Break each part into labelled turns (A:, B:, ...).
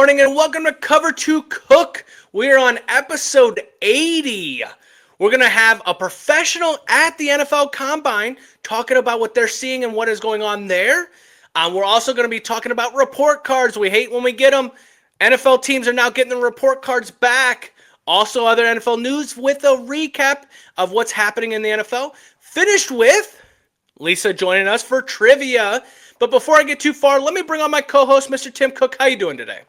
A: morning and welcome to Cover 2 Cook. We are on episode 80. We're going to have a professional at the NFL Combine talking about what they're seeing and what is going on there. We're also going to be talking about report cards. We hate when we get them. NFL teams are now getting the report cards back. Also, other NFL news with a recap of what's happening in the NFL. Finished with Lisa joining us for trivia. But before I get too far, let me bring on my co-host, Mr. Tim Cook. How you doing today?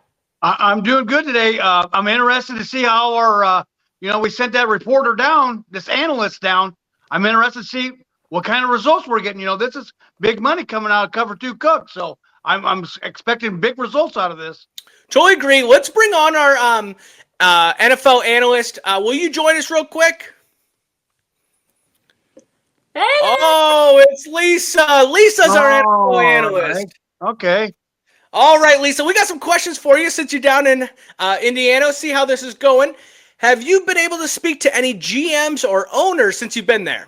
B: I'm doing good today. I'm interested to see how our, we sent that reporter down, this analyst down. I'm interested to see what kind of results we're getting. This is big money coming out of Cover 2 Cook. So I'm expecting big results out of this.
A: Totally agree. Let's bring on our NFL analyst. Will you join us real quick?
C: Hey!
A: Oh, it's Lisa. Lisa's our NFL analyst.
B: Right. Okay.
A: All right, Lisa, we got some questions for you since you're down in Indiana. See how this is going. Have you been able to speak to any GMs or owners since you've been there?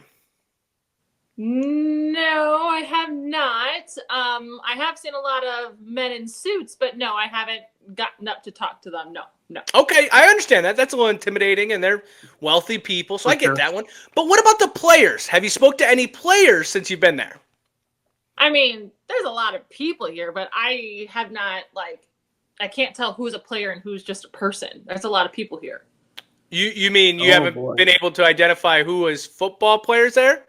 C: No, I have not. I have seen a lot of men in suits, but no, I haven't gotten up to talk to them. No.
A: Okay, I understand that. That's a little intimidating, and they're wealthy people, so I get that one. But what about the players? Have you spoke to any players since you've been there?
C: I mean, there's a lot of people here, but I have not, I can't tell who's a player and who's just a person. There's a lot of people here.
A: You mean you haven't been able to identify who is football players there?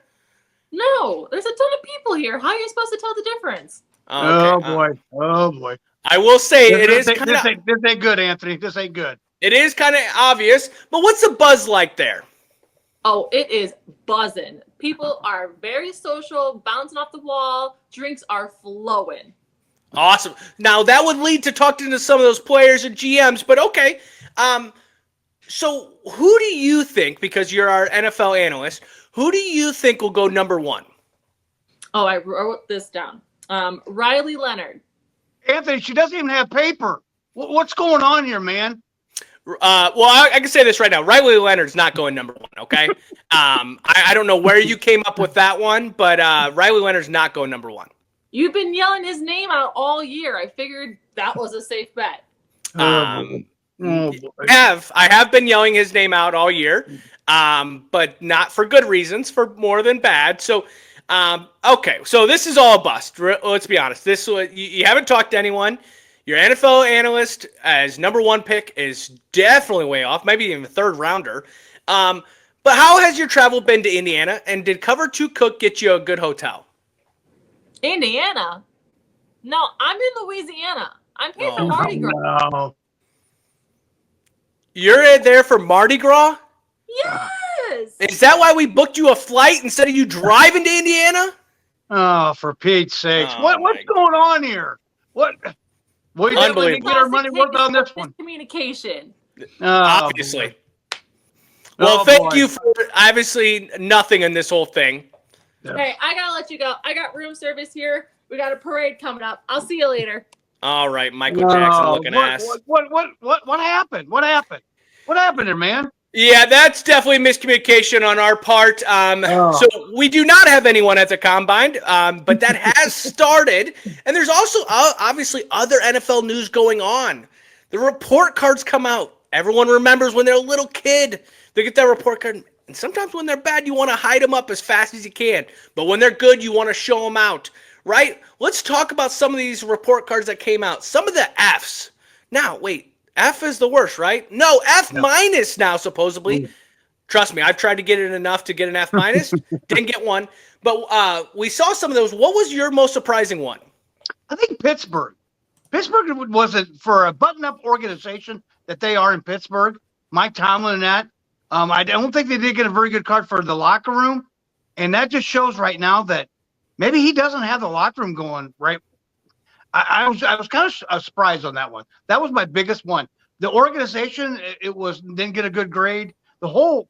C: No, there's a ton of people here. How are you supposed to tell the difference?
A: Okay.
B: Oh, boy.
A: I will say it is kind of...
B: This ain't good, Anthony. This ain't good.
A: It is kind of obvious, but what's the buzz like there?
C: Oh, it is buzzing. People are very social, bouncing off the wall. Drinks are flowing.
A: Awesome. Now, that would lead to talking to some of those players and GMs, but okay. So who do you think, because you're our NFL analyst, who do you think will go number one?
C: Oh, I wrote this down. Riley Leonard.
B: Anthony, she doesn't even have paper. What's going on here, man?
A: Well, I can say this right now. Riley Leonard's not going number one, okay? I don't know where you came up with that one, but Riley Leonard's not going number one.
C: You've been yelling his name out all year. I figured that was a safe bet.
A: I have been yelling his name out all year, but not for good reasons, for more than bad. So, okay, so this is all a bust. Let's be honest. You haven't talked to anyone. Your NFL analyst as number one pick is definitely way off, maybe even a third rounder. But how has your travel been to Indiana, and did Cover 2 Cook get you a good hotel?
C: Indiana? No, I'm in Louisiana. I'm paying for Mardi Gras.
B: No.
A: You're there for Mardi Gras?
C: Yes.
A: Is that why we booked you a flight instead of you driving to Indiana?
B: Oh, for Pete's sakes.
A: Oh,
B: What's going on here? What? We didn't get our money worth on this one.
C: Communication.
A: Obviously. Well, thank you for obviously nothing in this whole thing.
B: Yeah.
C: Hey, I gotta let you go. I got room service here. We got a parade coming up. I'll see you later.
A: All right, Michael Jackson looking ass.
B: What happened? What happened? What happened there, man?
A: Yeah, that's definitely miscommunication on our part. So we do not have anyone at the Combine, but that has started. And there's also obviously other NFL news going on. The report cards come out. Everyone remembers when they're a little kid, they get that report card. And sometimes when they're bad, you want to hide them up as fast as you can. But when they're good, you want to show them out, right? Let's talk about some of these report cards that came out. Some of the Fs. Now, wait. F is the worst, right? No, F minus now, supposedly. Trust me, I've tried to get it enough to get an F minus. Didn't get one. But we saw some of those. What was your most surprising one?
B: I think Pittsburgh. Pittsburgh wasn't for a button-up organization that they are in Pittsburgh. Mike Tomlin and that. I don't think they did get a very good card for the locker room. And that just shows right now that maybe he doesn't have the locker room going right. I was kind of surprised on that one. That was my biggest one. The organization, didn't get a good grade. The whole,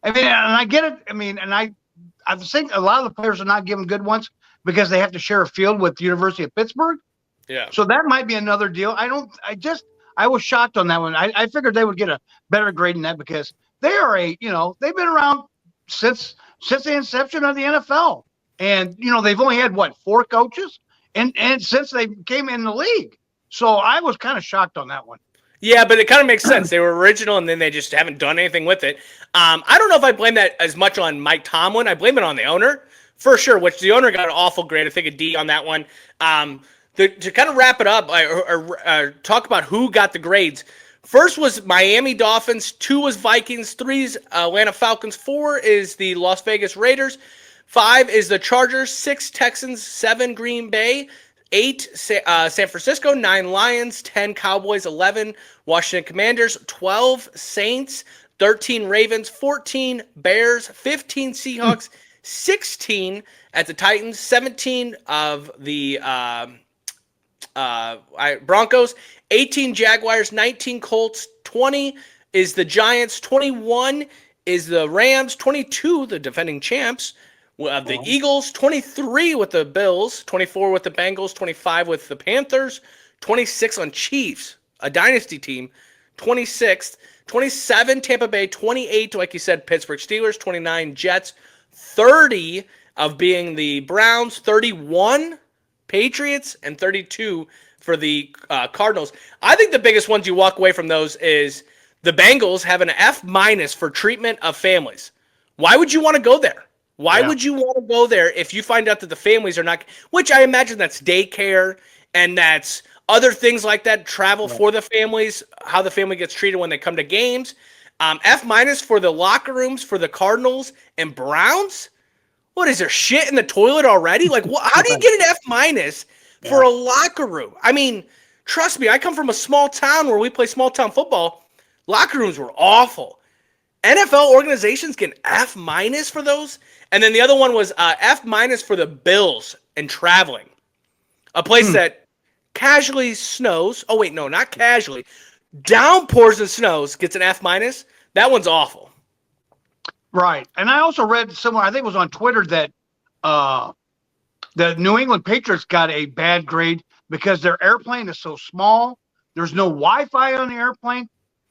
B: and I get it. I think a lot of the players are not given good ones because they have to share a field with the University of Pittsburgh.
A: Yeah.
B: So that might be another deal. I was shocked on that one. I figured they would get a better grade than that because they are they've been around since the inception of the NFL. And, they've only had, 4 coaches? And since they came in the league. So I was kind of shocked on that one.
A: Yeah, but it kind of makes sense. They were original, and then they just haven't done anything with it. I don't know if I blame that as much on Mike Tomlin. I blame it on the owner for sure, which the owner got an awful grade. I think a D on that one. To kind of wrap it up or talk about who got the grades. First was Miami Dolphins. 2 was Vikings. 3 is Atlanta Falcons. 4 is the Las Vegas Raiders. 5 is the Chargers. 6 Texans. 7 Green Bay. 8 San Francisco. 9 Lions. 10 Cowboys. 11 Washington Commanders. 12 Saints. 13 Ravens. 14 Bears. 15 Seahawks. 16 at the Titans. 17 of the Broncos. 18 Jaguars. 19 Colts. 20 is the Giants. 21 is the Rams. 22 the defending champs of the Eagles. 23 with the Bills. 24 with the Bengals. 25 with the Panthers. 26 on Chiefs, a dynasty team. 26th. 27 Tampa Bay. 28, like you said, Pittsburgh Steelers. 29 Jets. 30 of being the Browns. 31 Patriots. And 32 for the Cardinals. I think the biggest ones you walk away from those is the Bengals have an F- for treatment of families. Why would you want to go there? Why would you want to go there if you find out that the families are not, which I imagine that's daycare and that's other things like that, travel for the families, how the family gets treated when they come to games. F- for the locker rooms for the Cardinals and Browns. What is there, shit in the toilet already? Like, how do you get an F- for a locker room? I mean, trust me, I come from a small town where we play small town football. Locker rooms were awful. NFL organizations get F- for those. And then the other one was F- for the Bills and traveling. A place that casually snows. Oh, wait, no, not casually. Downpours and snows gets an F-. That one's awful.
B: Right. And I also read somewhere, I think it was on Twitter, that the New England Patriots got a bad grade because their airplane is so small. There's no Wi-Fi on the airplane.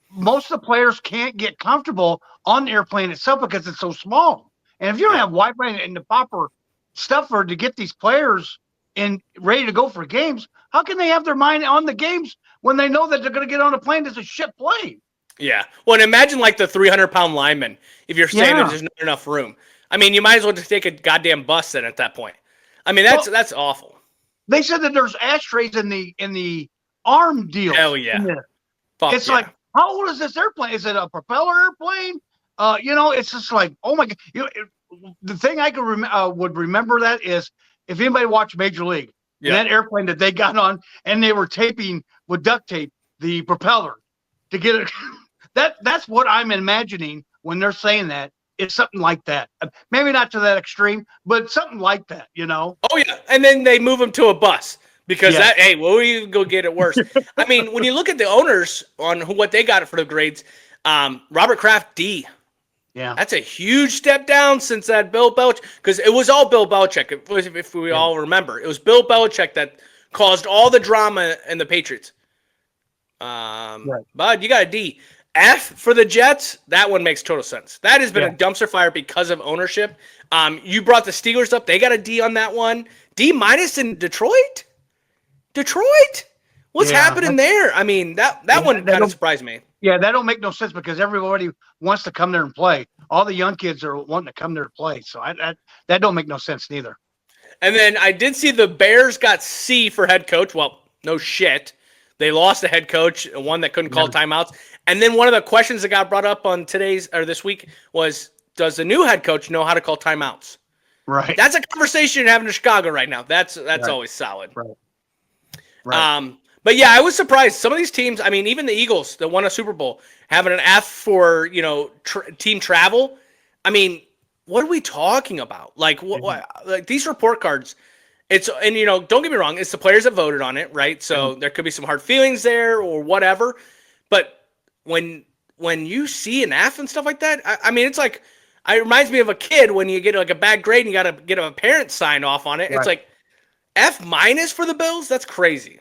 B: Most of the players can't get comfortable on the airplane itself because it's so small. And if you don't have Wi-Fi and the proper stuff to get these players in ready to go for games, how can they have their mind on the games when they know that they're going to get on a plane that's a shit plane?
A: Yeah. Well, and imagine like the 300-pound lineman if you're saying there's not enough room. I mean, you might as well just take a goddamn bus then at that point. I mean, that's awful.
B: They said that there's ashtrays in the arm deal.
A: Hell yeah.
B: It's like, how old is this airplane? Is it a propeller airplane? It's just like, oh my God. The thing I could would remember that is if anybody watched Major League, that airplane that they got on and they were taping with duct tape the propeller to get it. That's what I'm imagining when they're saying that. It's something like that. Maybe not to that extreme, but something like that, Oh,
A: yeah. And then they move them to a bus because well, we go get it worse. I mean, when you look at the owners on what they got for the grades, Robert Kraft, D. Yeah. That's a huge step down since that Bill Belichick, because it was all Bill Belichick. If we all remember, it was Bill Belichick that caused all the drama in the Patriots. Bud, you got a D. F for the Jets, that one makes total sense. That has been a dumpster fire because of ownership. You brought the Steelers up. They got a D on that one. D- in Detroit? What's happening there? I mean, that one kind of surprised me.
B: Yeah, that don't make no sense because everybody wants to come there and play. All the young kids are wanting to come there to play. So that don't make no sense neither.
A: And then I did see the Bears got C for head coach. Well, no shit. They lost the head coach, one that couldn't call timeouts. And then one of the questions that got brought up on this week was, does the new head coach know how to call timeouts?
B: Right.
A: That's a conversation you're having in Chicago right now. That's always solid.
B: Right.
A: But yeah, I was surprised. Some of these teams, I mean, even the Eagles that won a Super Bowl, having an F for, team travel. I mean, what are we talking about? Like, like these report cards, don't get me wrong, it's the players that voted on it, right? So there could be some hard feelings there or whatever. But when you see an F and stuff like that, I mean, it's like, it reminds me of a kid when you get like a bad grade and you got to get a parent sign off on it. Right. It's like F- for the Bills? That's crazy.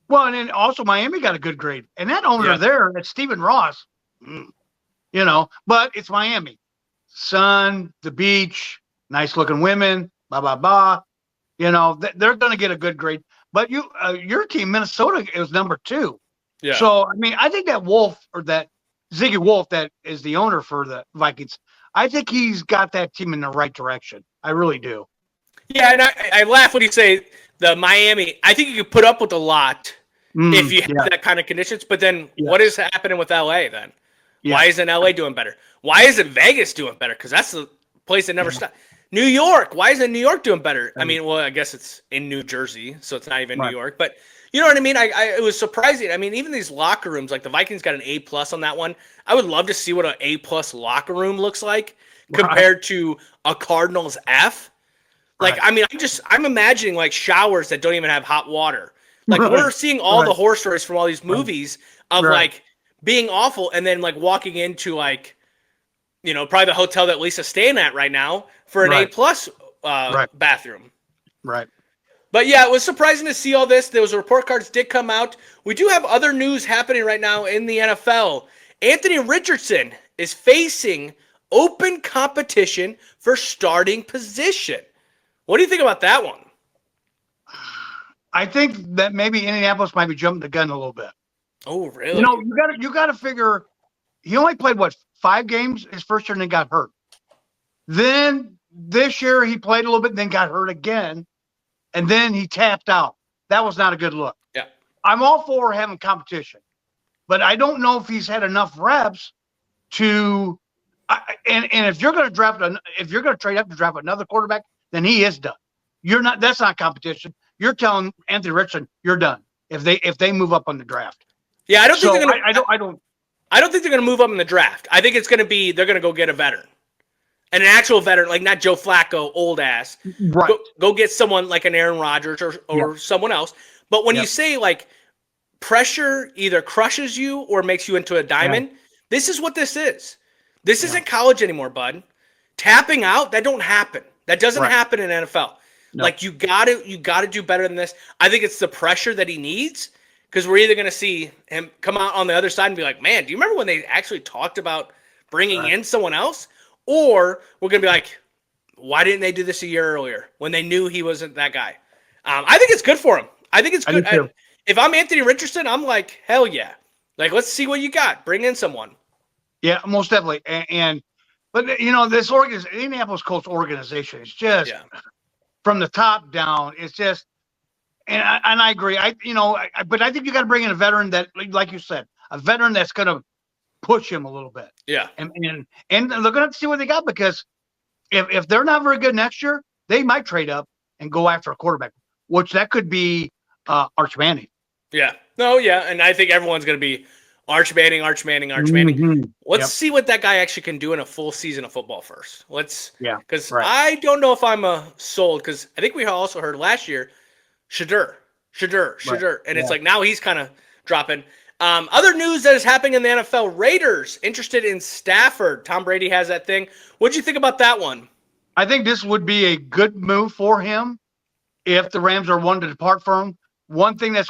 B: Well, and then also Miami got a good grade. And that owner there, that's Stephen Ross, but it's Miami. Sun, the beach, nice looking women, blah, blah, blah. They're going to get a good grade. But your team, Minnesota, it was number 2.
A: Yeah.
B: So I mean, I think that Ziggy Wolf, that is the owner for the Vikings, I think he's got that team in the right direction. I really do.
A: Yeah, and I laugh when you say the Miami. I think you could put up with a lot if you have that kind of conditions. But then what is happening with LA then? Yeah. Why isn't LA doing better? Why isn't Vegas doing better? Because that's the place that never stopped. New York. Why isn't New York doing better? I mean, well, I guess it's in New Jersey, so it's not even New York. But you know what I mean? It was surprising. I mean, even these locker rooms, like the Vikings got an A+ on that one. I would love to see what an A+ locker room looks like compared to a Cardinals F. Like, I mean, I'm imagining like showers that don't even have hot water. Like we're seeing all the horror stories from all these movies of like being awful, and then like walking into like, you know, probably the hotel that Lisa's staying at right now for an A+ bathroom. Right. But yeah, it was surprising to see all this. Those report cards did come out. We do have other news happening right now in the NFL. Anthony Richardson is facing open competition for starting position. What do you think about that one?
B: I think that maybe Indianapolis might be jumping the gun a little bit.
A: Oh, really?
B: You know, you got to figure he only played 5 games his first year and then got hurt. Then this year he played a little bit and then got hurt again, and then he tapped out. That was not a good look.
A: Yeah.
B: I'm all for having competition, but I don't know if he's had enough reps to and if you're going to trade up to draft another quarterback, then he is done. That's not competition. You're telling Anthony Richardson you're done if they move up on the draft.
A: Yeah, I don't think they're going to.
B: I
A: don't think they're going to move up in the draft. I think it's going to be they're going to go get a veteran, an actual veteran, like not Joe Flacco, old ass.
B: Right.
A: Go get someone like an Aaron Rodgers or someone else. But when you say like pressure either crushes you or makes you into a diamond, this is what this is. This isn't college anymore, bud. Tapping out, that don't happen. That doesn't happen in NFL. No. Like you gotta do better than this. I think it's the pressure that he needs, because we're either gonna see him come out on the other side and be like, man, do you remember when they actually talked about bringing in someone else? Or we're gonna be like, why didn't they do this a year earlier when they knew he wasn't that guy? I think it's good for him. I think it's good. If I'm Anthony Richardson, I'm like, hell yeah. Like, let's see what you got. Bring in someone.
B: Yeah, most definitely. But you know, this Indianapolis Colts organization is just from the top down. It's just, and I agree. But I think you got to bring in a veteran that, like you said, a veteran that's going to push him a little bit. Yeah. And they're going to have to see what they got, because if they're not very good next year, they might trade up and go after a quarterback, which that could be Arch Manning. Yeah.
A: No, yeah. And I think everyone's going to be Arch Manning.
B: Mm-hmm.
A: Let's see what that guy actually can do in a full season of football first. Because I don't know if I'm sold, because I think we also heard last year, Shadur. And it's like now he's kind of dropping. Other news that is happening in the NFL, Raiders interested in Stafford. Tom Brady has that thing. What do you think about that one?
B: I think this would be a good move for him if the Rams are one to depart from him. One thing that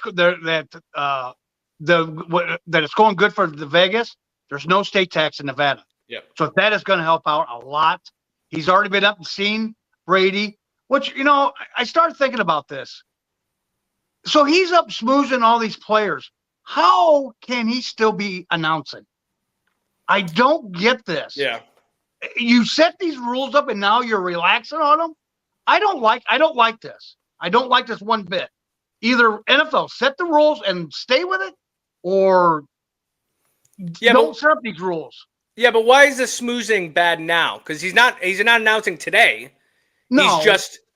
B: it's going good for the Vegas, there's no state tax in Nevada.
A: Yep.
B: So that is going to help out a lot. He's already been up and seen Brady, which, I started thinking about this. So he's up smoozing all these players. How can he still be announcing? I don't get this.
A: Yeah.
B: You set these rules up and now you're relaxing on them. I don't like this. I don't like this one bit. Either NFL set the rules and stay with it, or don't set up these rules.
A: Yeah, but why is the smoozing bad now? Because he's not announcing today.
B: No.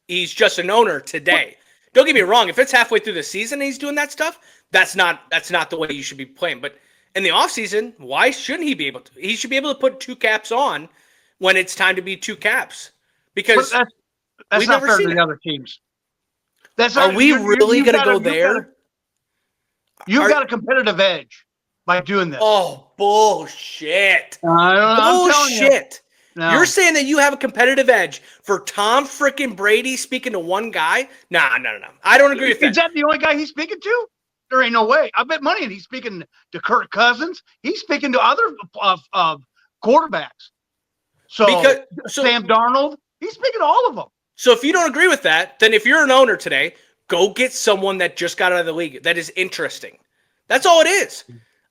A: He's just an owner today. Don't get me wrong. If it's halfway through the season and he's doing that stuff, that's not the way you should be playing. But in the offseason, why shouldn't he be able to? He should be able to put 2 caps on when it's time to be 2 caps. Because
B: that's not fair to the other teams.
A: Are we really going to go there?
B: You've got a competitive edge by doing this.
A: Oh, bullshit.
B: Bullshit.
A: No. You're saying that you have a competitive edge for Tom frickin' Brady speaking to one guy? No. I don't agree with that.
B: Is that the only guy he's speaking to? There ain't no way. I bet money he's speaking to Kirk Cousins. He's speaking to other quarterbacks. So Sam Darnold, he's speaking to all of them.
A: So if you don't agree with that, then if you're an owner today, Go get someone that just got out of the league that is interesting. That's all it is.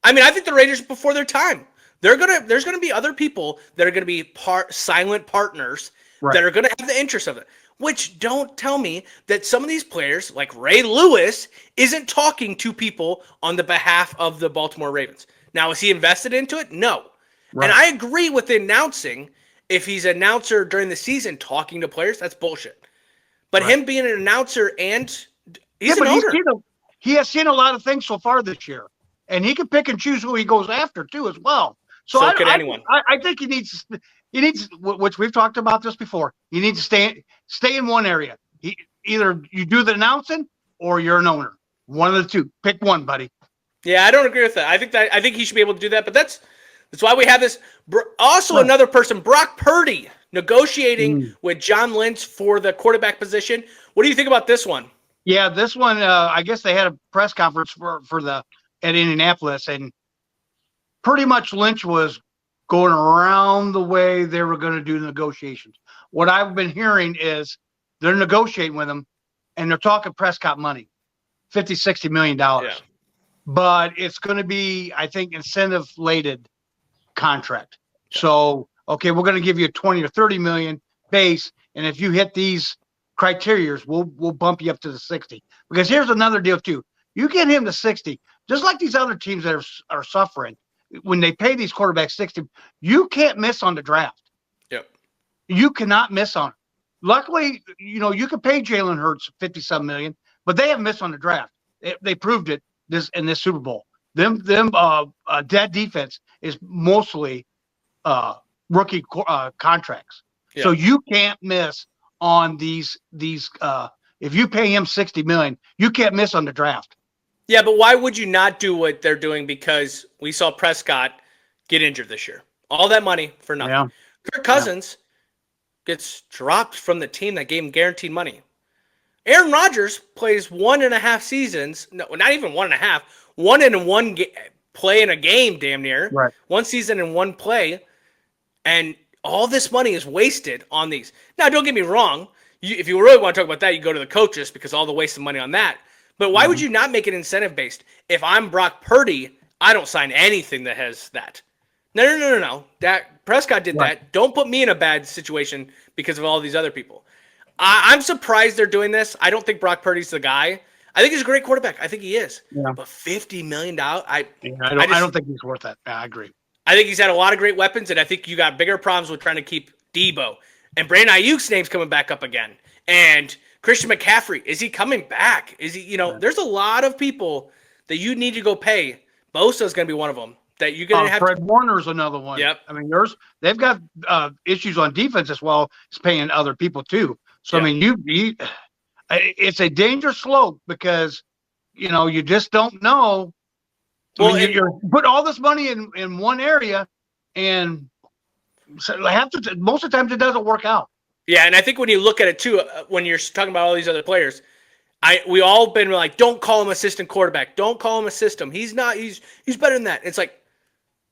A: I mean, I think the Raiders before their time. There's gonna be other people that are gonna be silent partners that are gonna have the interest of it. Which don't tell me that some of these players, like Ray Lewis, isn't talking to people on the behalf of the Baltimore Ravens. Now, is he invested into it? No. Right. And I agree with the announcing. If he's an announcer during the season talking to players, that's bullshit. But him being an announcer and he's an owner.
B: He has seen a lot of things so far this year. And he can pick and choose who he goes after, too, as well. So
A: could anyone.
B: I think he needs, which we've talked about this before. You need to stay in one area. Either you do the announcing or you're an owner. One of the two. Pick one, buddy.
A: Yeah, I don't agree with that. I think he should be able to do that. But that's why we have this. Also, another person, Brock Purdy, negotiating with John Lynch for the quarterback position. What do you think about this one?
B: Yeah, this one. I guess they had a press conference at Indianapolis, and pretty much Lynch was going around the way they were going to do the negotiations. What I've been hearing is they're negotiating with him, and they're talking Prescott money, $50-60 million. Yeah. But it's going to be, I think, incentive-laden contract. Yeah. So, okay, we're going to give you a 20 or 30 million base, and if you hit these criterias, we'll bump you up to the 60. Because here's another deal too: you get him to 60, just like these other teams that are suffering. When they pay these quarterbacks 60, you can't miss on the draft.
A: Yep. You
B: cannot miss on it. Luckily, you can pay Jalen Hurts 50-some million, but they haven't missed on the draft. They proved it in this Super Bowl. That defense is mostly rookie contracts. Yep. So you can't miss on these. If you pay him 60 million, you can't miss on the draft.
A: Yeah, but why would you not do what they're doing? Because we saw Prescott get injured this year. All that money for nothing. Yeah. Kirk Cousins gets dropped from the team that gave him guaranteed money. Aaron Rodgers plays 1.5 seasons. No, not even 1.5. 1 in one play in a game, damn near.
B: Right.
A: 1 season in one play. And all this money is wasted on these. Now, don't get me wrong. If you really want to talk about that, you go to the coaches because all the wasted money on that. But why would you not make it incentive-based? If I'm Brock Purdy, I don't sign anything that has that. No. Prescott did that. Don't put me in a bad situation because of all these other people. I'm surprised they're doing this. I don't think Brock Purdy's the guy. I think he's a great quarterback. I think he is. Yeah. But $50 million, I
B: don't think he's worth that. I agree.
A: I think he's had a lot of great weapons, and I think you got bigger problems with trying to keep Debo. And Brandon Ayuk's name's coming back up again. And Christian McCaffrey, is he coming back? Is he, there's a lot of people that you need to go pay. Bosa's going to be one of them that you're going to have.
B: Fred Warner's another one.
A: Yep.
B: I mean, they've got issues on defense as well as paying other people too. So, I mean, it's a dangerous slope because, you just don't know. Well, you're put all this money in one area, and so most of the times it doesn't work out.
A: Yeah, and I think when you look at it too, when you're talking about all these other players, we all been like, don't call him assistant quarterback, don't call him a system. He's not. He's better than that. It's like,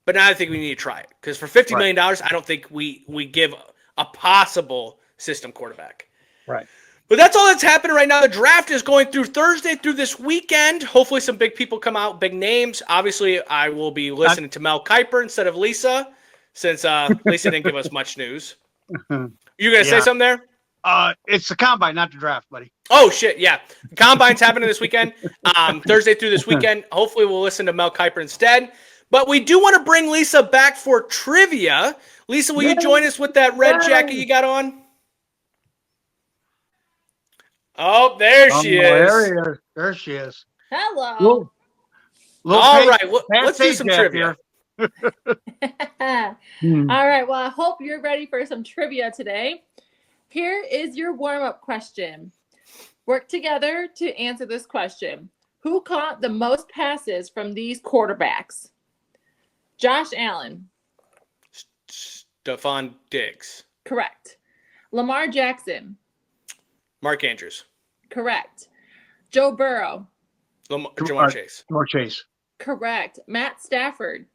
A: but now I think we need to try it because for $50 million, I don't think we give a possible system quarterback.
B: Right.
A: But that's all that's happening right now. The draft is going through Thursday through this weekend. Hopefully some big people come out, big names. Obviously, I will be listening to Mel Kiper instead of Lisa, since Lisa didn't give us much news. You going to say something there?
B: It's the combine, not the draft, buddy.
A: Oh, shit, yeah. The combine's happening this weekend, Thursday through this weekend. Hopefully we'll listen to Mel Kiper instead. But we do want to bring Lisa back for trivia. Lisa, will you join us with that red jacket you got on? Oh, there she is.
B: There she is.
C: Hello.
A: All right, let's do some trivia.
C: All right, well, I hope you're ready for some trivia today. Here is your warm-up question. Work together to answer this question. Who caught the most passes from these quarterbacks? Josh Allen.
A: Stephon Diggs.
C: Correct. Lamar Jackson.
A: Mark Andrews.
C: Correct. Joe Burrow.
A: Jamar Chase.
B: Jamar Chase.
C: Correct. Matt Stafford.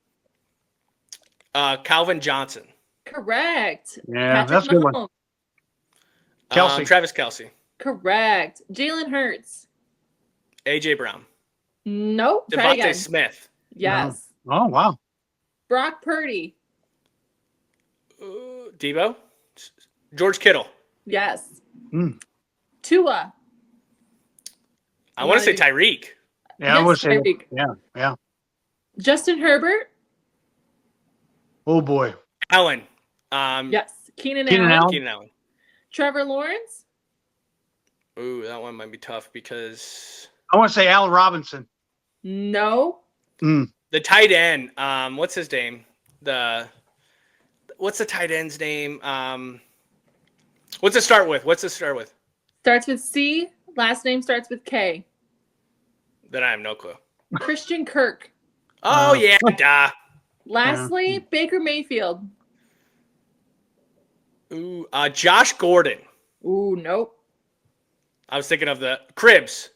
A: Calvin Johnson.
C: Correct.
B: Yeah, that's a good one.
A: Travis Kelce.
C: Correct. Jalen Hurts.
A: AJ Brown.
C: Nope. Try
A: Devontae
C: again.
A: Smith.
C: Yes.
B: No. Oh, wow.
C: Brock Purdy.
A: Debo. George Kittle.
C: Yes.
B: Mm.
C: Tua.
A: I want to say Tyreek.
B: Yeah, I
C: Yes,
B: would say.
C: Tyreek.
B: Yeah.
C: Justin Herbert.
B: Oh, boy.
A: Allen.
C: Yes. Keenan
B: Keenan
C: Allen.
B: Allen.
A: Keenan Allen.
C: Trevor Lawrence.
A: Ooh, that one might be tough because
B: I want to say Allen Robinson.
C: No.
A: the tight end. What's his name? What's the tight end's name? What's it start with?
C: Starts with C. Last name starts with K.
A: Then I have no clue.
C: Christian Kirk.
A: Oh yeah, duh.
C: Lastly, Baker Mayfield.
A: Ooh, Josh Gordon.
C: Ooh, nope.
A: I was thinking of the Cribs.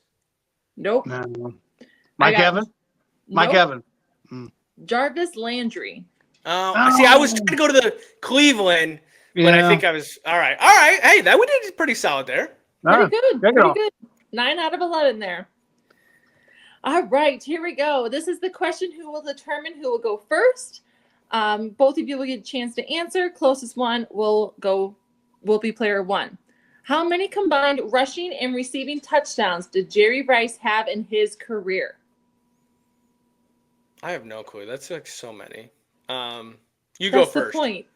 C: Nope.
B: No. Mike
C: got-
B: Evans. Mike
C: Nope.
B: Evans.
C: Jarvis Landry.
A: Oh, see, I was trying to go to the Cleveland, but I
B: Yeah.
A: think I was all right. All right, hey, that we did pretty solid there.
C: Pretty good.
B: there you
C: Pretty
B: go.
C: good. 9 out of 11 there. All right, here we go. This is the question who will determine who will go first. Both of you will get a chance to answer. Closest one will be player one. How many combined rushing and receiving touchdowns did Jerry Rice have in his career?
A: I have no clue. That's like so many. You go
C: That's the
A: first.
C: point.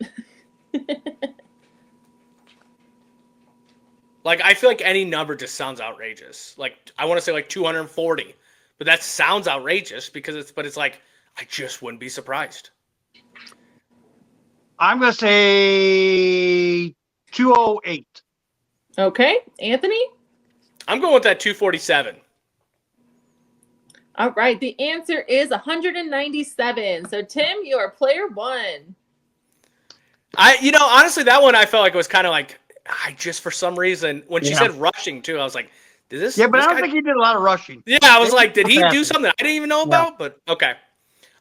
A: Like, I feel like any number just sounds outrageous. Like, I want to say like 240, but that sounds outrageous because it's like, I just wouldn't be surprised.
B: I'm going to say 208.
C: Okay, Anthony?
A: I'm going with that 247.
C: All right, the answer is 197. So, Tim, you are player one.
A: Honestly, that one I felt like it was kind of like, I just, for some reason, when she
B: Yeah.
A: said rushing too, I was like, did this?
B: Yeah, but
A: this
B: I don't
A: guy-
B: think he did a lot of rushing.
A: Yeah, I was like, did he do
B: Fantastic.
A: something I didn't even know about? But okay.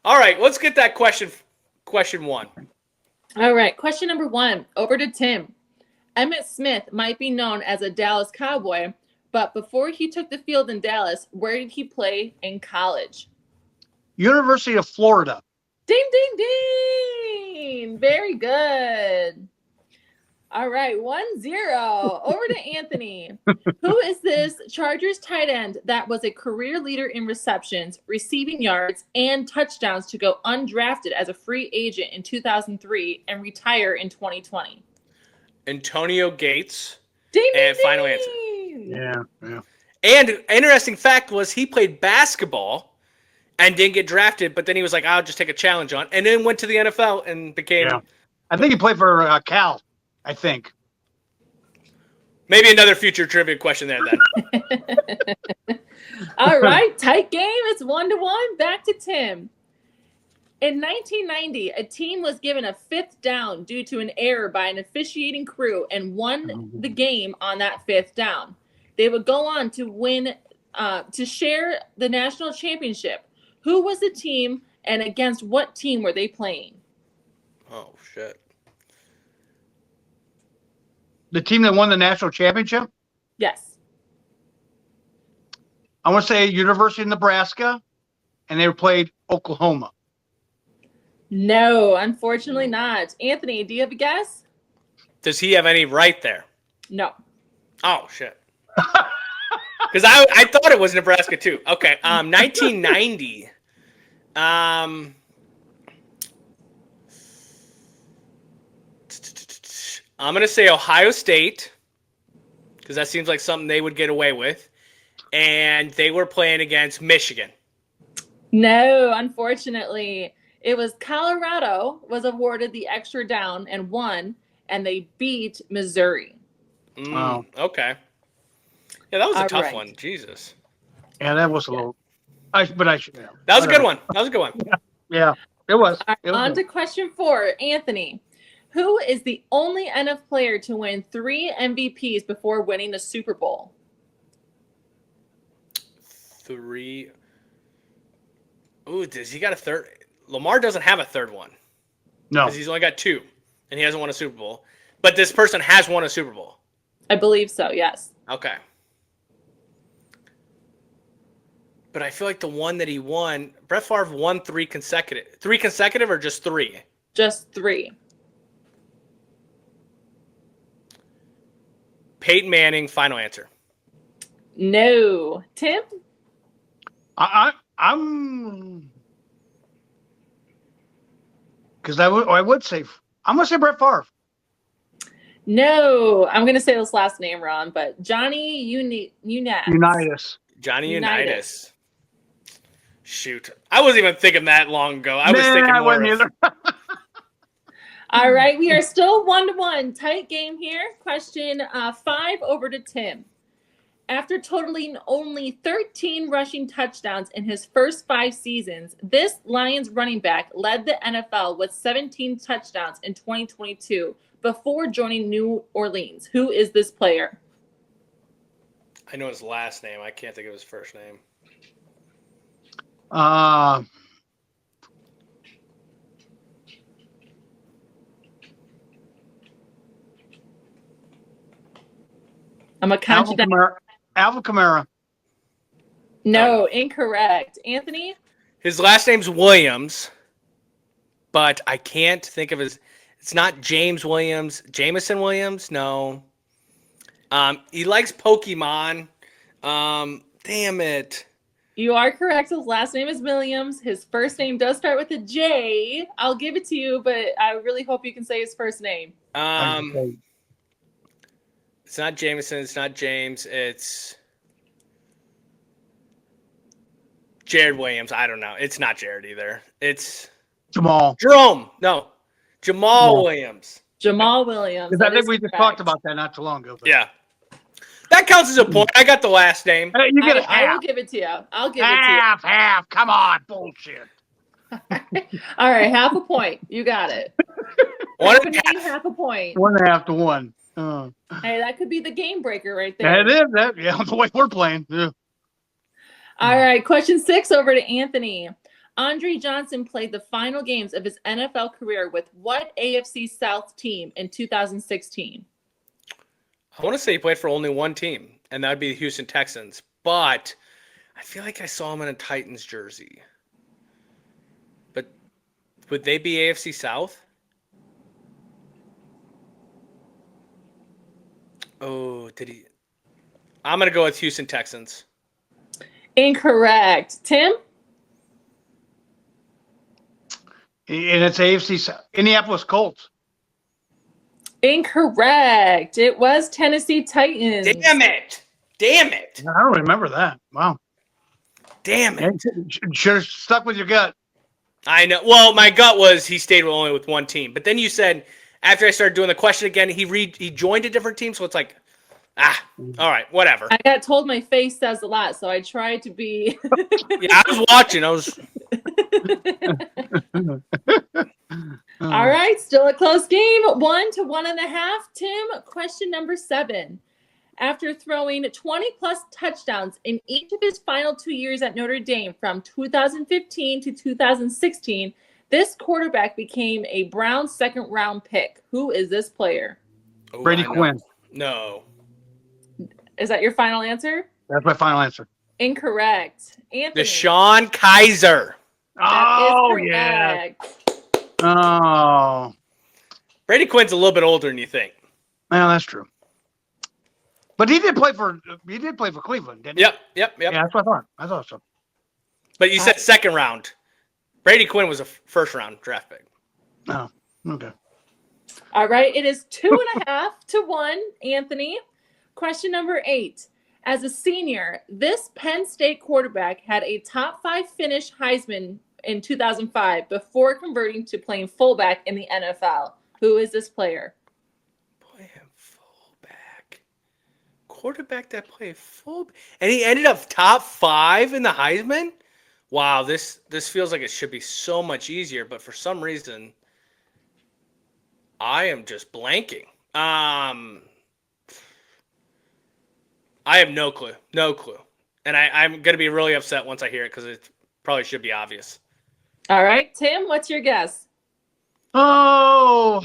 A: All right, let's get that question one.
C: All right, question number one, over to Tim. Emmitt Smith might be known as a Dallas Cowboy, but before he took the field in Dallas, where did he play in college?
B: University of Florida.
C: Ding, ding, ding. Very good. All right, 1-0. Over to Anthony. Who is this Chargers tight end that was a career leader in receptions, receiving yards, and touchdowns to go undrafted as a free agent in 2003 and retire in 2020?
A: Antonio Gates.
C: Ding, ding,
A: And final answer.
C: ding.
B: Yeah.
A: And an interesting fact was he played basketball and didn't get drafted, but then he was like, I'll just take a challenge on, and then went to the NFL and became
B: I think he played for Cal, I think.
A: maybe another future trivia question there then.
C: All right, tight game. It's 1-1. Back to Tim. In 1990, a team was given a 5th down due to an error by an officiating crew and won the game on that 5th down. They would go on to win, to share the national championship. Who was the team and against what team were they playing?
A: Oh, shit.
B: The team that won the national championship?
C: Yes.
B: I want to say University of Nebraska, and they played Oklahoma.
C: No, unfortunately not. Anthony, do you have a guess?
A: Does he have any right there?
C: No.
A: Oh, shit. Because I thought it was Nebraska too. Okay, 1990. I'm gonna say Ohio State because that seems like something they would get away with, and they were playing against Michigan.
C: No, unfortunately. It was Colorado was awarded the extra down and won, and they beat Missouri.
B: Wow.
A: Okay. Yeah, that was a
C: All
A: tough
C: right.
A: one. Jesus.
B: Yeah, that was a little. I should.
A: That was a good one.
B: Yeah, it was.
C: All right,
B: It was
C: on
B: good.
C: to question 4. Anthony, who is the only NF player to win 3 MVPs before winning the Super Bowl?
A: 3. Ooh, does he got a third? Lamar doesn't have a third one
B: No.
A: because he's only got 2, and he hasn't won a Super Bowl. But this person has won a Super Bowl.
C: I believe so, yes.
A: Okay. But I feel like the one that he won, Brett Favre won 3 consecutive. 3 consecutive or just 3?
C: Just 3.
A: Peyton Manning, final answer.
C: No. Tim?
B: I'm because I would say I'm gonna say Brett Favre.
C: No. I'm going to say this last name wrong, but Johnny
B: Unitas.
A: Johnny Unitas. Shoot. I wasn't even thinking that long ago. I was thinking
B: I
A: more
B: wasn't
A: of...
B: either.
C: All right. We are still 1-1. Tight game here. Question 5 over to Tim. After totaling only 13 rushing touchdowns in his first 5 seasons, this Lions running back led the NFL with 17 touchdowns in 2022 before joining New Orleans. Who is this player?
A: I know his last name. I can't think of his first name.
B: I'm
C: gonna count you down.
B: Alvin Kamara.
C: No, incorrect. Anthony?
A: His last name's Williams, but I can't think of his... It's not James Williams. Jameson Williams? No. He likes Pokemon. Damn it.
C: You are correct. His last name is Williams. His first name does start with a J. I'll give it to you, but I really hope you can say his first name.
A: It's not Jameson. It's not James. It's Jared Williams. I don't know. It's not Jared either. It's Jerome. No. Jamal Williams.
C: Jamal Williams.
B: I think we just talked about that not too long ago.
A: Yeah. That counts as a point. I got the last name.
B: You get a half.
C: I will give it to you. I'll give
B: Half. Come on. Bullshit.
C: All right. Half a point. You got it.
A: 1.5.
C: Half a point.
B: 1.5 to 1.
C: Hey, that could be the game breaker right there.
B: It is. Yeah, the way we're playing. Yeah.
C: All right. Question 6 over to Anthony. Andre Johnson played the final games of his NFL career with what AFC South team in 2016?
A: I want to say he played for only one team, and that would be the Houston Texans. But I feel like I saw him in a Titans jersey. But would they be AFC South? Oh, did he? I'm going to go with Houston Texans.
C: Incorrect. Tim?
B: And it's AFC South. Indianapolis Colts.
C: Incorrect. It was Tennessee Titans.
A: Damn it.
B: I don't remember that. Wow.
A: Damn it.
B: Should have stuck with your gut.
A: I know. Well, my gut was he stayed only with one team. But then you said, after I started doing the question again, he joined a different team. So it's like, all right, whatever.
C: I got told my face says a lot, so I tried to be.
A: Yeah, I was watching.
C: All right, still a close game. 1 to 1.5. Tim, question number 7. After throwing 20-plus touchdowns in each of his final 2 years at Notre Dame from 2015 to 2016, this quarterback became a Browns second-round pick. Who is this player?
A: Oh,
B: Brady Quinn.
A: No.
C: Is that your final answer?
B: That's my final answer.
C: Incorrect. Anthony.
A: DeShone Kaiser.
B: Oh, yeah. Oh.
A: Brady Quinn's a little bit older than you think.
B: Well, that's true. But he did play for Cleveland, didn't he?
A: Yep.
B: Yeah, that's what I thought. I thought so.
A: But you said second round. Brady Quinn was a first round draft pick.
B: Oh, okay.
C: All right. It is 2.5 to 1, Anthony. Question number 8. As a senior, this Penn State quarterback had a top 5 finish Heisman in 2005 before converting to playing fullback in the NFL. Who is this player?
A: Playing fullback. Quarterback that played fullback. And he ended up top 5 in the Heisman? Wow, this feels like it should be so much easier, but for some reason, I am just blanking. I have no clue. And I'm going to be really upset once I hear it because it probably should be obvious.
C: All right. Tim, what's your guess?
B: Oh,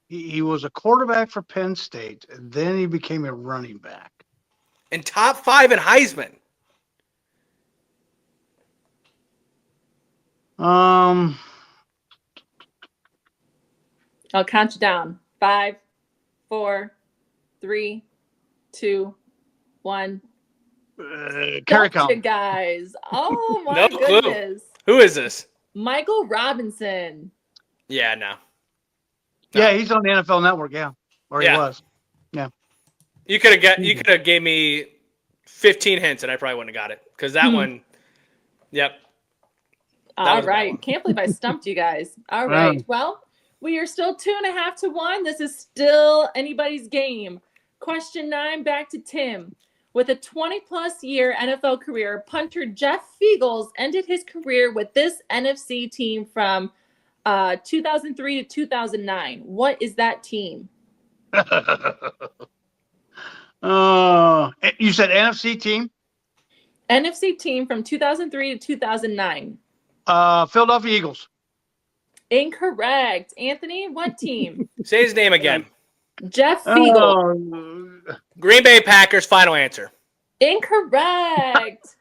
B: he was a quarterback for Penn State, and then he became a running back.
A: And top 5 in Heisman.
B: Um,
C: I'll count you down. 5, 4, 3, 2, 1.
B: Carry
C: Gotcha,
B: count.
C: guys. Oh my
A: No clue.
C: goodness.
A: Who is this?
C: Michael Robinson.
A: Yeah, no.
B: Yeah, he's on the NFL Network. Yeah, or he
A: Yeah.
B: was.
A: You could have gave me 15 hints and I probably wouldn't have got it because that one. Yep.
C: All right. Can't believe I stumped you guys. All
B: Wow.
C: right. Well, we are still 2.5 to 1. This is still anybody's game. Question 9, back to Tim. With a 20-plus year NFL career, punter Jeff Fiegels ended his career with this NFC team from 2003 to 2009. What is that team?
B: You said NFC team?
C: NFC team from 2003 to 2009.
B: Philadelphia Eagles.
C: Incorrect. Anthony, what team?
A: Say his name again.
C: Jeff Fiegel.
A: Green Bay Packers, final answer.
C: Incorrect.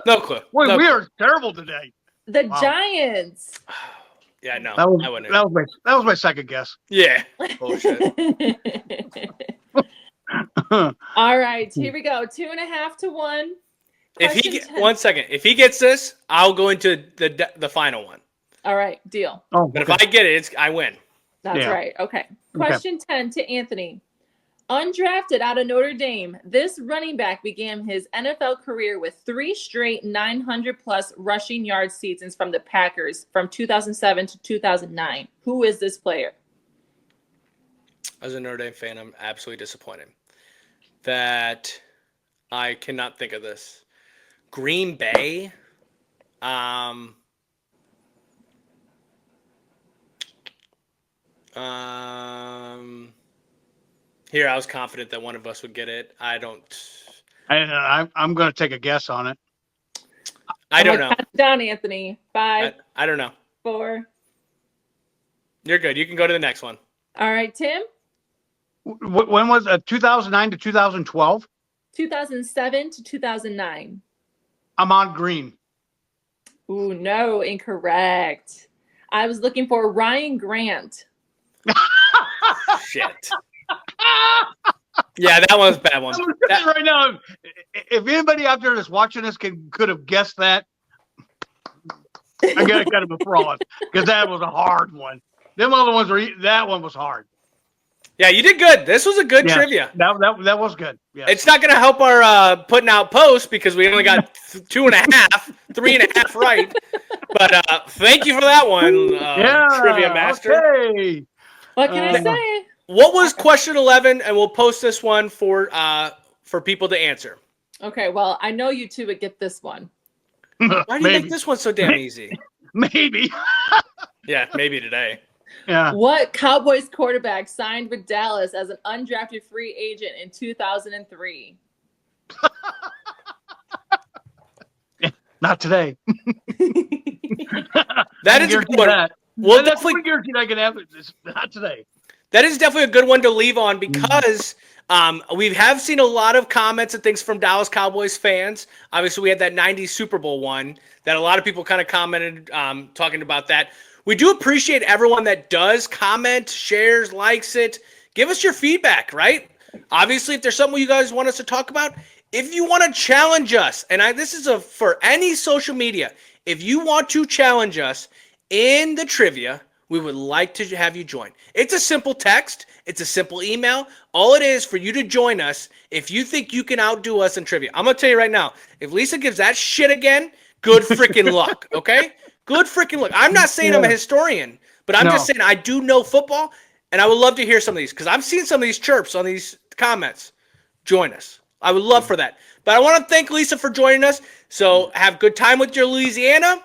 A: No clue.
B: Wait,
A: No
B: we
A: clue.
B: are terrible today.
C: The Giants.
A: Yeah, no.
B: That
A: I wouldn't.
B: was my second guess.
A: Yeah. Bullshit.
C: All right, here we go. 2.5 to 1.
A: One second. If he gets this, I'll go into the final one.
C: All right, deal.
B: Oh,
A: But if I get it, I win.
C: That's
B: Yeah.
C: right. Okay. Question 10 to Anthony. Undrafted out of Notre Dame, this running back began his NFL career with 3 straight 900-plus rushing yard seasons from the Packers from 2007 to 2009. Who is this player?
A: As a Notre Dame fan, I'm absolutely disappointed that I cannot think of this. Green Bay. Here, I was confident that one of us would get it. I don't.
B: I'm going to take a guess on it.
A: I don't know.
C: Down, Anthony. 5.
A: I don't know.
C: 4.
A: You're good. You can go to the next one.
C: All right, Tim.
B: When was it? 2009 to 2012?
C: 2007 to 2009.
B: Ahman Green.
C: Ooh, no, incorrect. I was looking for Ryan Grant.
A: Shit. Yeah, that was a bad one.
B: Right now, if anybody out there that's watching this could have guessed that, I got to cut him a fraud because that was a hard one. Them other ones that one was hard.
A: Yeah, you did good. This was a good trivia.
B: That was good. Yeah.
A: It's not going to help our putting out posts because we only got 2.5, 3.5 right. But thank you for that one, Trivia Master.
B: Okay.
C: What can I say?
A: What was question 11? And we'll post this one for people to answer.
C: Okay, well, I know you two would get this one.
A: Why do you make this one so damn easy?
B: Maybe.
A: Yeah, maybe today.
B: Yeah.
C: What Cowboys quarterback signed with Dallas as an undrafted free agent in 2003?
B: Not today.
A: That is a good one. Well, definitely
B: guaranteed I can have it. Not today.
A: That is definitely a good one to leave on because we have seen a lot of comments and things from Dallas Cowboys fans. Obviously, we had that 90s Super Bowl one that a lot of people kind of commented talking about that. We do appreciate everyone that does comment, shares, likes it. Give us your feedback, right? Obviously, if there's something you guys want us to talk about, if you want to challenge us, and this is for any social media, if you want to challenge us in the trivia, we would like to have you join. It's a simple text. It's a simple email. All it is for you to join us if you think you can outdo us in trivia. I'm going to tell you right now, if Lisa gives that shit again, good freaking luck, okay? Good freaking luck. I'm not saying I'm a historian, but I'm just saying I do know football, and I would love to hear some of these because I've seen some of these chirps on these comments. Join us. I would love for that. But I want to thank Lisa for joining us. So have good time with your Louisiana.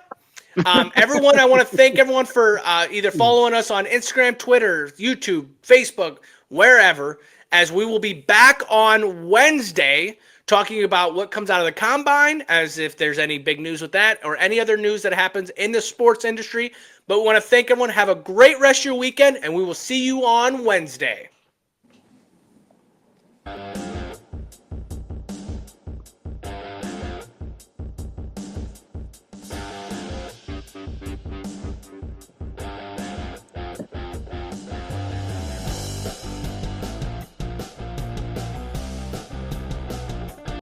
A: Everyone, I want to thank everyone for either following us on Instagram, Twitter, YouTube, Facebook, wherever, as we will be back on Wednesday talking about what comes out of the combine, as if there's any big news with that or any other news that happens in the sports industry. But we want to thank everyone. Have a great rest of your weekend, and we will see you on Wednesday.